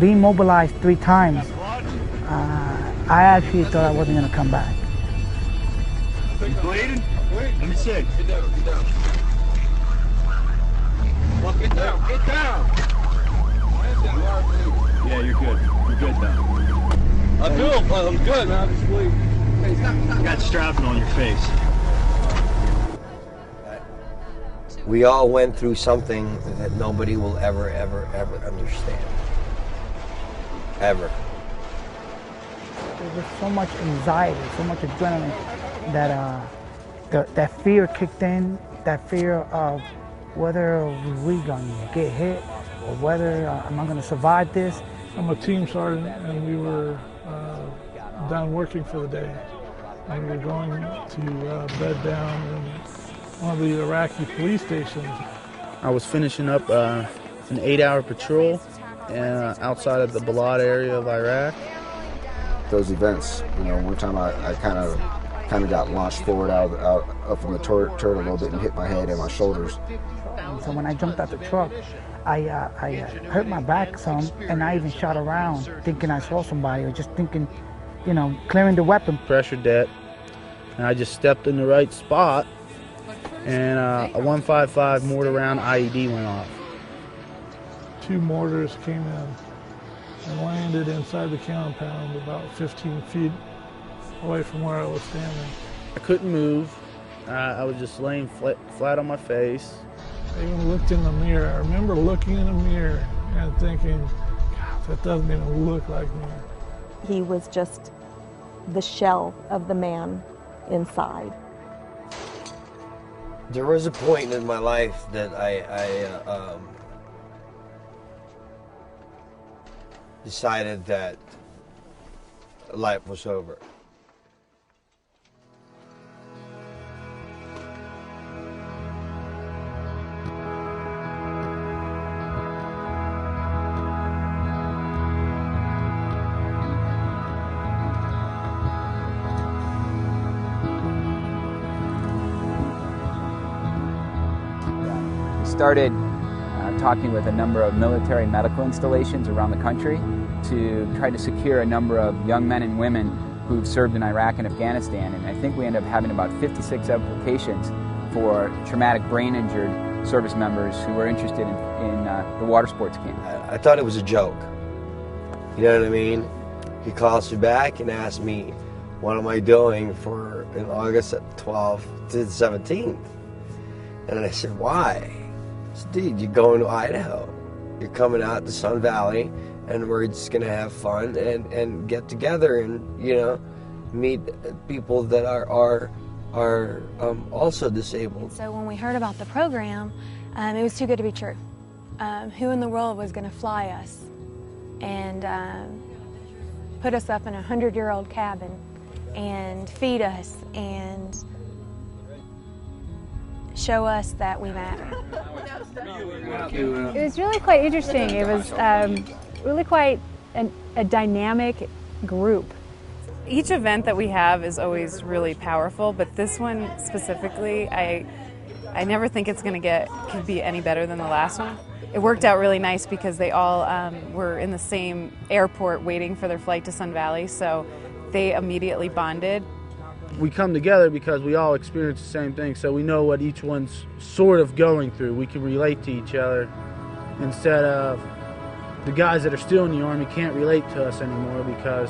being mobilized 3 times, I actually thought I wasn't going to come back. You bleeding? Let me see. Get down, get down. Well, get down, get down. Yeah, you're good. You're good now. I'm good, man. I'm just bleeding. You got strapping on your face. We all went through something that nobody will ever understand. Ever. There was so much anxiety, so much adrenaline that that fear kicked in, that fear of whether we going to get hit or whether am I going to survive this. I'm a team sergeant, and we were done working for the day. And we were going to bed down in one of the Iraqi police stations. I was finishing up an 8-hour patrol outside of the Balad area of Iraq. Those events, one time I kind of got launched forward up from the turret a little bit and hit my head and my shoulders. So when I jumped out the truck, I hurt my back some, and I even shot around thinking I saw somebody, or just thinking, clearing the weapon. Pressure deck, and I just stepped in the right spot, and a 155 mortar round IED went off. 2 mortars came in and landed inside the compound about 15 feet away from where I was standing. I couldn't move. I was just laying flat on my face. I even looked in the mirror. I remember looking in the mirror and thinking, God, that doesn't even look like me. He was just the shell of the man inside. There was a point in my life that I decided that life was over. Started talking with a number of military medical installations around the country to try to secure a number of young men and women who've served in Iraq and Afghanistan, and I think we ended up having about 56 applications for traumatic brain injured service members who were interested in the water sports camp. I thought it was a joke. You know what I mean? He calls me back and asks me, what am I doing in August 12th to the 17th? And I said, why? I said, dude, you're going to Idaho. You're coming out to Sun Valley, and we're just going to have fun and get together and, meet people that are also disabled. So when we heard about the program, it was too good to be true. Who in the world was going to fly us and put us up in a 100-year-old cabin and feed us and show us that we matter? It was really quite interesting. It was really quite a dynamic group. Each event that we have is always really powerful, but this one specifically, I never think it's going to could be any better than the last one. It worked out really nice because they all were in the same airport waiting for their flight to Sun Valley, so they immediately bonded. We come together because we all experience the same thing, so we know what each one's sort of going through. We can relate to each other instead of the guys that are still in the Army can't relate to us anymore because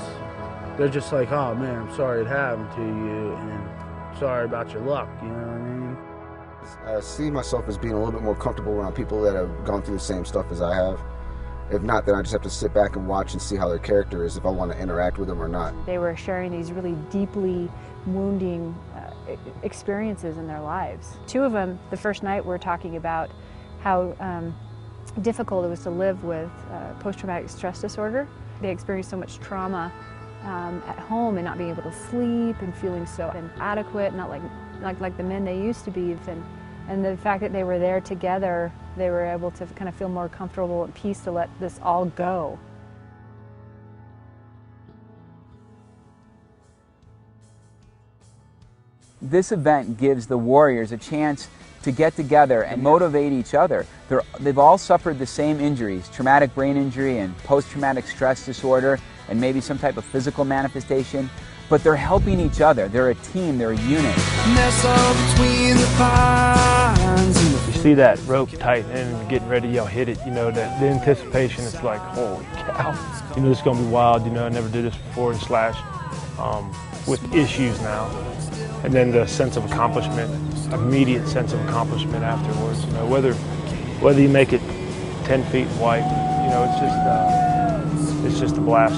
they're just like, oh man, I'm sorry it happened to you and sorry about your luck, you know what I mean? I see myself as being a little bit more comfortable around people that have gone through the same stuff as I have. If not, then I just have to sit back and watch and see how their character is, if I want to interact with them or not. They were sharing these really deeply wounding experiences in their lives. 2 of them, the first night, were talking about how difficult it was to live with post-traumatic stress disorder. They experienced so much trauma at home and not being able to sleep and feeling so inadequate, not like the men they used to be. And the fact that they were there together, they were able to kind of feel more comfortable at peace to let this all go. This event gives the warriors a chance to get together and motivate each other. They've all suffered the same injuries, traumatic brain injury and post-traumatic stress disorder, and maybe some type of physical manifestation, but they're helping each other. They're a team, they're a unit. You see that rope tighten and getting ready, hit it, the anticipation, it's like, holy cow. It's going to be wild, I never did this before, and slash with issues now. And then the sense of accomplishment, immediate sense of accomplishment afterwards, whether you make it 10 feet white, it's just a blast.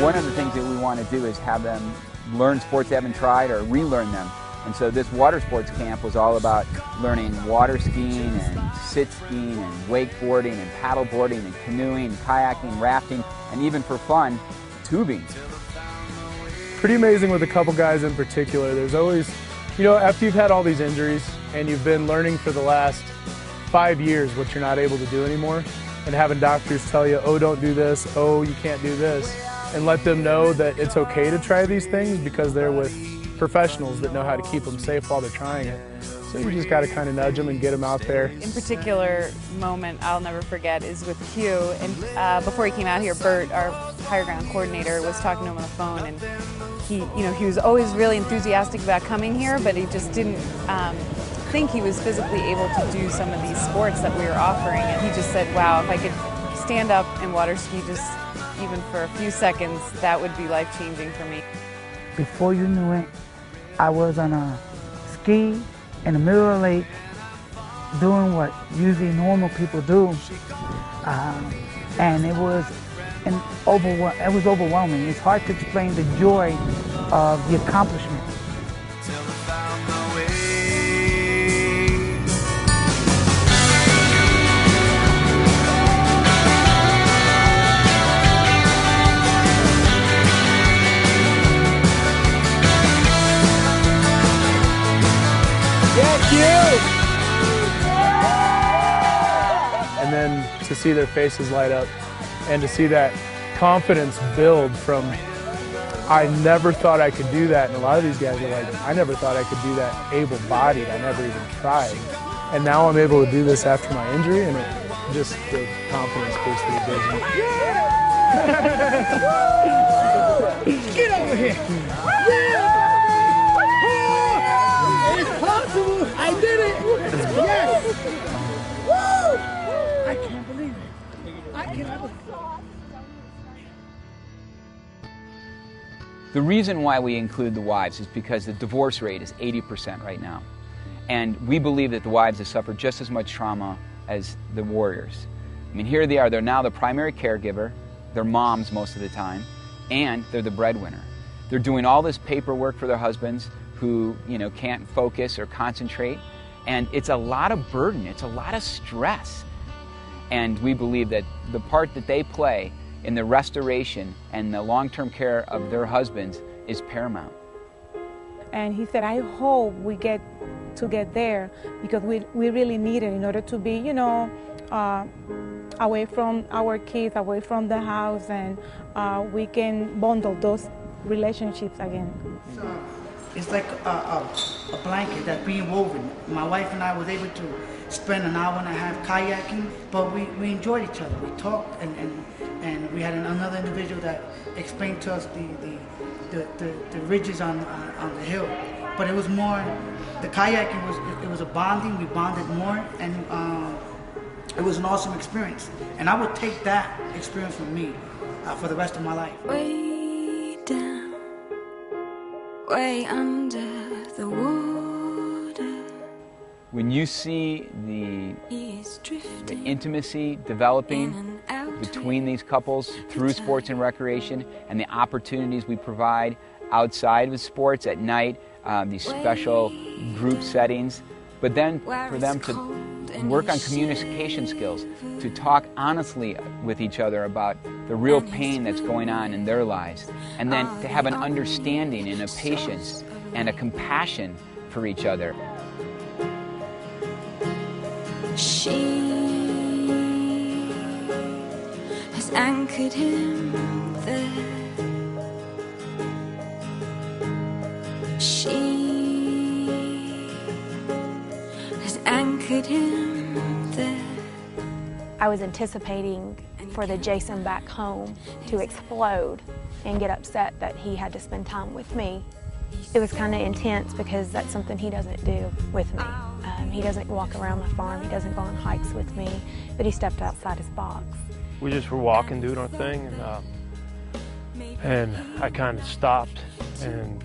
One of the things that we want to do is have them learn sports they haven't tried or relearn them. And so this water sports camp was all about learning water skiing and sit skiing and wakeboarding and paddle boarding and canoeing, kayaking, rafting, and even for fun, tubing. Pretty amazing with a couple guys in particular. There's always, after you've had all these injuries and you've been learning for the last 5 years what you're not able to do anymore, and having doctors tell you, oh, don't do this, oh, you can't do this, and let them know that it's okay to try these things because they're with professionals that know how to keep them safe while they're trying it. So you just got to kind of nudge them and get them out there. In particular moment I'll never forget is with Q, and before he came out here, Bert, our higher ground coordinator, was talking to him on the phone, and he was always really enthusiastic about coming here, but he just didn't think he was physically able to do some of these sports that we were offering, and he just said, wow, if I could stand up and water ski just even for a few seconds, that would be life-changing for me. Before you knew it, I was on a ski in the middle of the lake doing what usually normal people do, and it was overwhelming. It's hard to explain the joy of the accomplishment. And then to see their faces light up and to see that confidence build from, I never thought I could do that. And a lot of these guys are like, I never thought I could do that able-bodied. I never even tried. And now I'm able to do this after my injury, and it just, the confidence boost that it gives me. Get over here. It's possible. I did it. Yes. Woo! I can't believe it. I cannot believe it. The reason why we include the wives is because the divorce rate is 80% right now. And we believe that the wives have suffered just as much trauma as the warriors. I mean, here they are. They're now the primary caregiver. They're moms most of the time. And they're the breadwinner. They're doing all this paperwork for their husbands who, can't focus or concentrate. And it's a lot of burden. It's a lot of stress. And we believe that the part that they play in the restoration and the long-term care of their husbands is paramount. And he said, I hope we get there because we really need it in order to be, away from our kids, away from the house, and we can bundle those relationships again. It's like a blanket that's being woven. My wife and I was able to spend an hour and a half kayaking, but we enjoyed each other. We talked, and we had another individual that explained to us the ridges on the hill. But it was more, the kayaking was a bonding. We bonded more, and it was an awesome experience. And I would take that experience with me for the rest of my life. Way down, way under the water. When you see the intimacy developing between these couples through sports and recreation and the opportunities we provide outside of sports at night, these special group settings, but then for them to work on communication skills, to talk honestly with each other about the real pain that's going on in their lives, and then to have an understanding and a patience and a compassion for each other. She has anchored him there. She has anchored him there. I was anticipating for the Jason back home to explode and get upset that he had to spend time with me. It was kind of intense because that's something he doesn't do with me. He doesn't walk around the farm, he doesn't go on hikes with me, but he stepped outside his box. We just were walking, doing our thing, and I kind of stopped and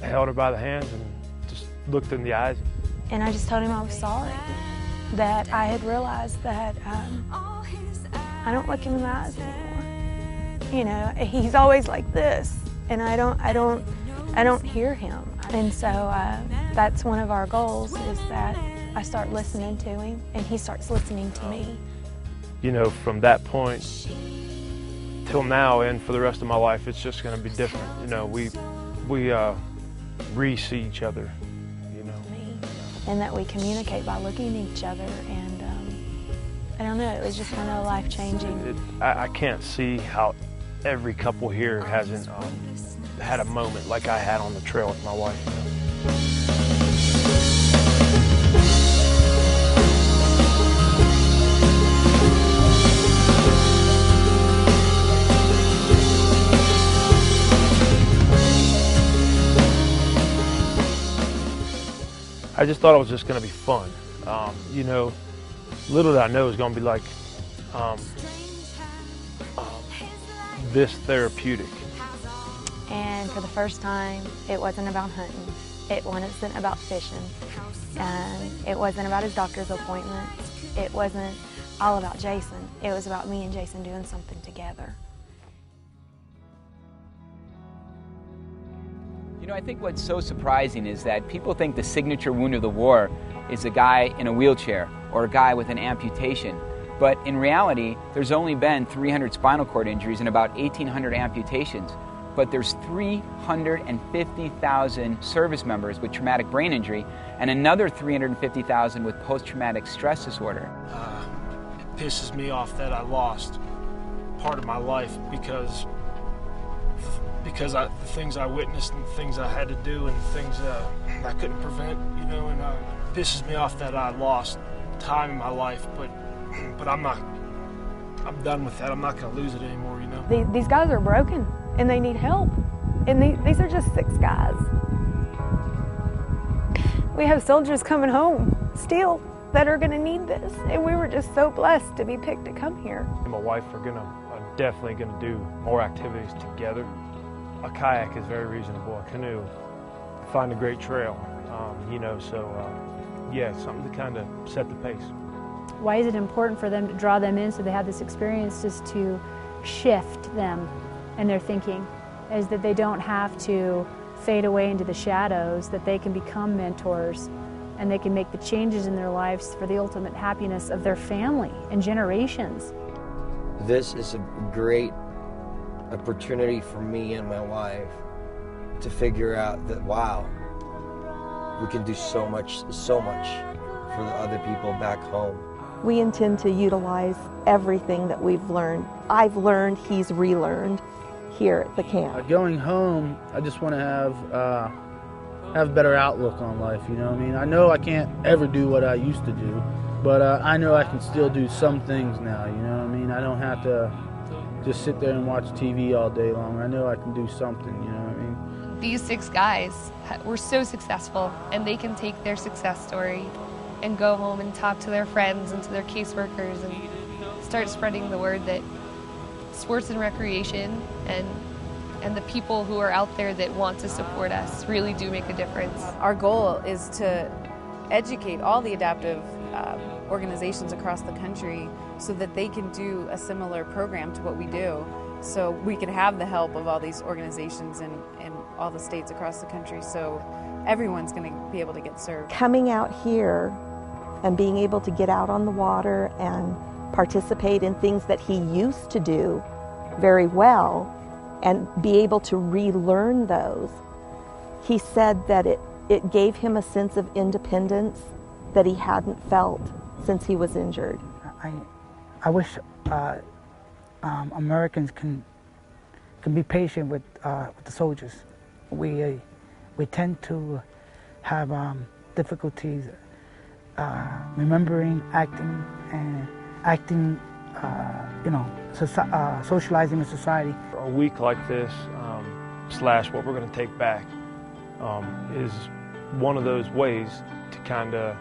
held her by the hands and just looked in the eyes. And I just told him I was sorry, that I had realized that I don't look him in the eyes anymore. You know, he's always like this, and I don't hear him. And so that's one of our goals, is that I start listening to him and he starts listening to me. You know, from that point till now and for the rest of my life, it's just going to be different. You know, we re-see each other, you know. And that we communicate by looking at each other, and I don't know, it was just kind of life-changing. I can't see how every couple here hasn't had a moment like I had on the trail with my wife. You know? I just thought it was just going to be fun. You know, little did I know it was going to be like this therapeutic. And for the first time, it wasn't about hunting. It wasn't about fishing. And it wasn't about his doctor's appointment. It wasn't all about Jason. It was about me and Jason doing something together. You know, I think what's so surprising is that people think the signature wound of the war is a guy in a wheelchair or a guy with an amputation. But in reality, there's only been 300 spinal cord injuries and about 1,800 amputations. But there's 350,000 service members with traumatic brain injury and another 350,000 with post-traumatic stress disorder. It pisses me off that I lost part of my life because the things I witnessed and things I had to do and things I couldn't prevent, you know, and it pisses me off that I lost time in my life, but I'm done with that. I'm not going to lose it anymore, you know. These guys are broken and they need help, and these are just 6 guys. We have soldiers coming home still that are going to need this, and we were just so blessed to be picked to come here. And my wife are definitely going to do more activities together. A kayak is very reasonable. A canoe, find a great trail, you know, so yeah, something to kind of set the pace. Why is it important for them to draw them in so they have this experience, just to shift them and their thinking, is that they don't have to fade away into the shadows, that they can become mentors and they can make the changes in their lives for the ultimate happiness of their family and generations. This is a great opportunity for me and my wife to figure out that, wow, we can do so much for the other people back home. We intend to utilize everything that we've learned. I've learned, he's relearned here at the camp. Going home, I just want to have a better outlook on life, you know what I mean? I know I can't ever do what I used to do, but I know I can still do some things now, you know what I mean? I don't have to just sit there and watch TV all day long. I know I can do something, you know what I mean? These 6 guys were so successful, and they can take their success story and go home and talk to their friends and to their caseworkers and start spreading the word that sports and recreation and the people who are out there that want to support us really do make a difference. Our goal is to educate all the adaptive organizations across the country so that they can do a similar program to what we do, so we can have the help of all these organizations in all the states across the country, so everyone's going to be able to get served. Coming out here and being able to get out on the water and participate in things that he used to do very well and be able to relearn those, he said that it gave him a sense of independence that he hadn't felt since he was injured. I wish Americans can be patient with the soldiers. We tend to have difficulties remembering, acting, socializing in society. A week like this, slash what we're going to take back, is one of those ways to kind of,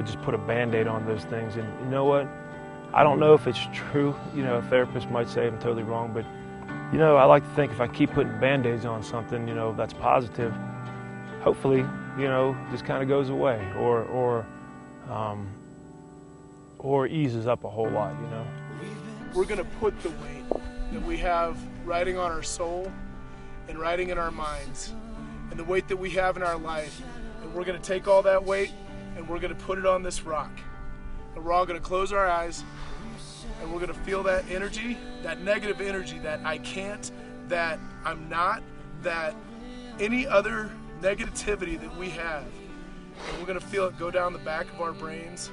just put a Band-Aid on those things. And you know what? I don't know if it's true. A therapist might say I'm totally wrong, but I like to think if I keep putting Band-Aids on something, that's positive, hopefully, just kind of goes away or eases up a whole lot, We're going to put the weight that we have riding on our soul and riding in our minds and the weight that we have in our life, and we're going to take all that weight and we're going to put it on this rock. And we're all going to close our eyes and we're going to feel that energy, that negative energy, that I can't, that I'm not, that any other negativity that we have. And we're going to feel it go down the back of our brains,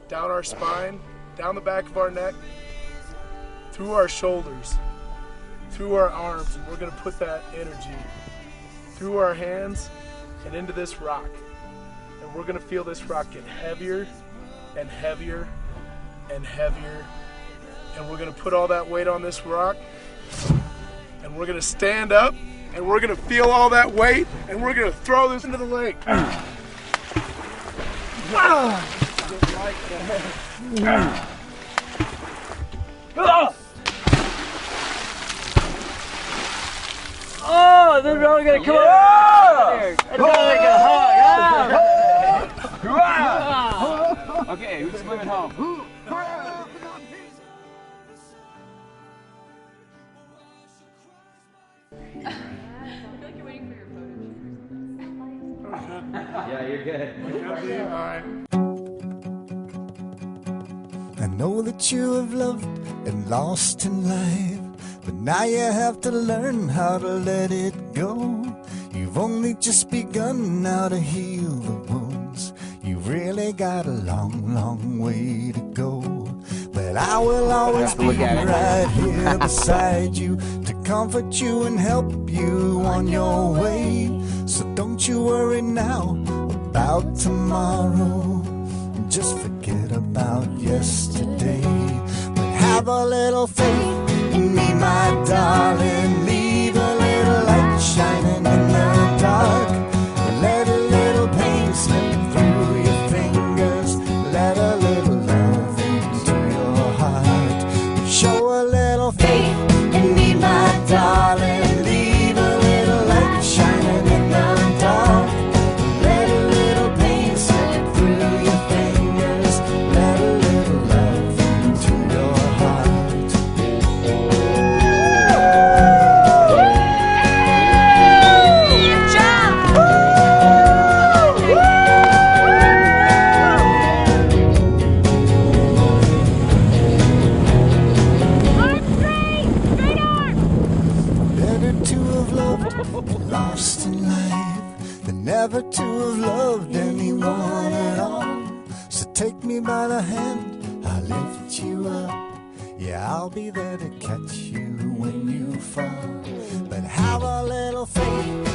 down our spine, down the back of our neck, through our shoulders, through our arms, and we're going to put that energy through our hands and into this rock. And we're going to feel this rock get heavier and heavier and heavier. And we're going to put all that weight on this rock, and we're going to stand up, and we're going to feel all that weight, and we're going to throw this into the lake. Oh, this is only gonna come out. It's gonna make it hard. Okay, who's swimming home? Yeah, you're good. All right. I know that you have loved and lost in life, but now you have to learn how to let it go. You've only just begun now to heal the wounds. You've really got a long, long way to go. But I will always be right here beside you to comfort you and help you on your way. So don't you worry now about tomorrow. Just forget about yesterday. But have a little faith in me, my darling. Leave a little light shining in the dark. Let a little pain slip through your fingers. Let a little love into your heart. Show a little faith in me, my darling. Leave a little light shining in the dark. Let a little pain slip through your fingers. Let a little love into your heart. Lost in life than never to have loved anyone at all. So take me by the hand, I'll lift you up. Yeah, I'll be there to catch you when you fall. But have a little faith